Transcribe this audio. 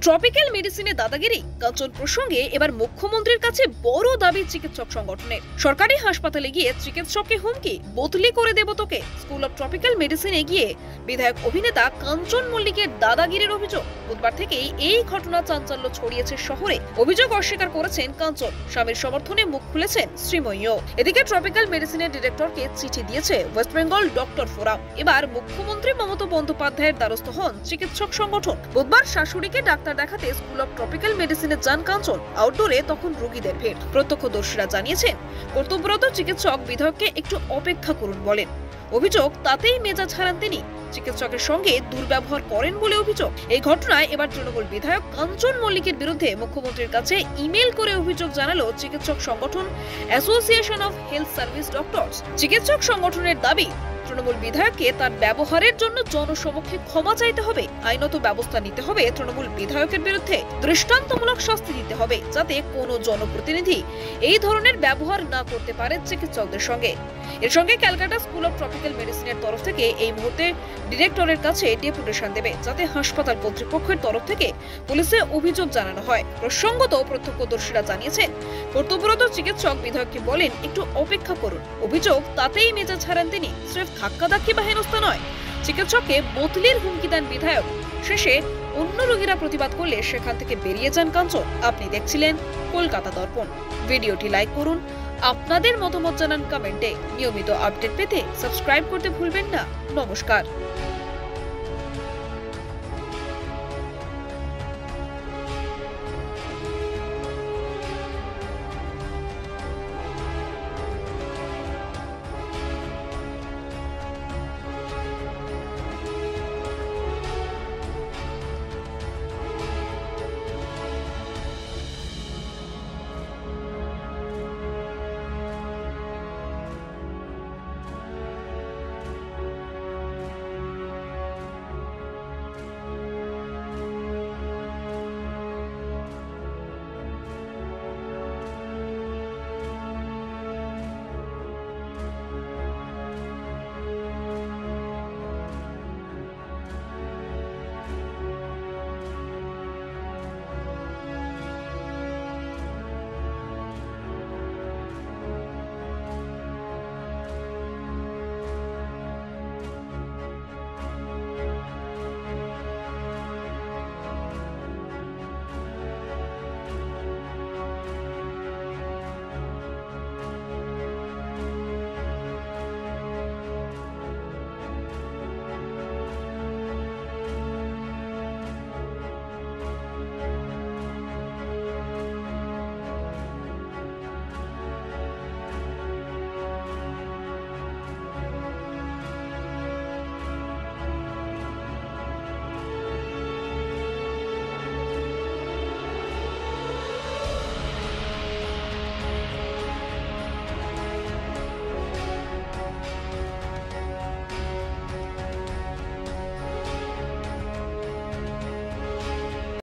Tropical মেডিসিনে দাদাগিরি কাঞ্চন প্রসঙ্গে এবার মুখ্যমন্ত্রীর কাছে বড় দাবি চিকিৎসক সংগঠনের। সরকারি হাসপাতালে গিয়ে চিকিৎসককে হুমকি, বদলি করে দেব তোকে। স্কুল অব ট্রপিক্যাল মেডিসিনে গিয়ে বিধায়ক অভিনেতা কাঞ্চন মল্লিকের দাদাগিরির অভিযোগ। বুধবার থেকেই এই ঘটনা চাঞ্চল্য ছড়িয়েছে শহরে। অভিযোগ অস্বীকার করেছেন কাঞ্চন, স্বামীর সমর্থনে মুখ খুলেছেন শ্রীময়ীও। এদিকে ট্রপিক্যাল মেডিসিনের ডিরেক্টরকে চিঠি দিয়েছে ওয়েস্ট বেঙ্গল ডক্টর ফোরাম। এবার মুখ্যমন্ত্রী মমতা বন্দ্যোপাধ্যায়ের দ্বারস্থ হন চিকিৎসক সংগঠন। বুধবার শাশুড়িকে ডাক্তার দেখাতে স্কুল অব ট্রপিক্যাল মেডিসিনে যান কাঞ্চন। আউটডোরে তখন রোগীদের ভিড়। প্রত্যক্ষদর্শীরা জানিয়েছেন, কর্তব্যরত চিকিৎসক বিধায়ককে একটু অপেক্ষা করুন বলেন। অভিযোগ, তাতেই মেজাজ হারান তিনি। চিকিৎসকের সঙ্গে দুর্ব্যবহার করেন বলে অভিযোগ। এই ঘটনায় এবার তৃণমূল বিধায়ক কাঞ্চন মল্লিকের বিরুদ্ধে মুখ্যমন্ত্রীর কাছে ইমেল করে অভিযোগ জানালো চিকিৎসক সংগঠন association of health service doctors. চিকিৎসক সংগঠনের দাবি, তৃণমূল বিধায়ককে তার ব্যবহারের জন্য জনসমক্ষে ক্ষমা চাইতে হবে, আইনত ব্যবস্থা নিতে হবে, তৃণমূল বিধায়কের বিরুদ্ধে দৃষ্টান্তমূলক শাস্তি দিতে হবে, যাতে কোনো জনপ্রতিনিধি এই ধরনের ব্যবহার না করতে পারে চিকিৎসকদের সঙ্গে। এর সঙ্গে ক্যালকাটা স্কুল অব ট্রপিক্যাল মেডিসিনের তরফ থেকে এই মুহূর্তে ডিরেক্টরের কাছে ডেপুটেশন দেবে, যাতে হাসপাতাল কর্তৃপক্ষের তরফ থেকে পুলিশে অভিযোগ জানানো হয়। প্রসঙ্গত প্রত্যক্ষদর্শীরা জানিয়েছেন, কর্তব্যরত চিকিৎসক বিধায়ককে বলেন একটু অপেক্ষা করুন। অভিযোগ, তাতেই মেজাজ হারান তিনি। স্রেফ ধাক্কাধাক্কি বা হেনস্থা নয়, চিকিৎসককে বদলির হুমকি দেন বিধায়ক। শেষে অন্য রোগীরা প্রতিবাদ করলে সেখান থেকে বেরিয়ে যান কাঞ্চন। আপনি দেখছিলেন কলকাতা দর্পণ। ভিডিওটি লাইক করুন, আপনাদের মতামত জানান কমেন্টে। নিয়মিত আপডেট পেতে সাবস্ক্রাইব করতে ভুলবেন না। নমস্কার।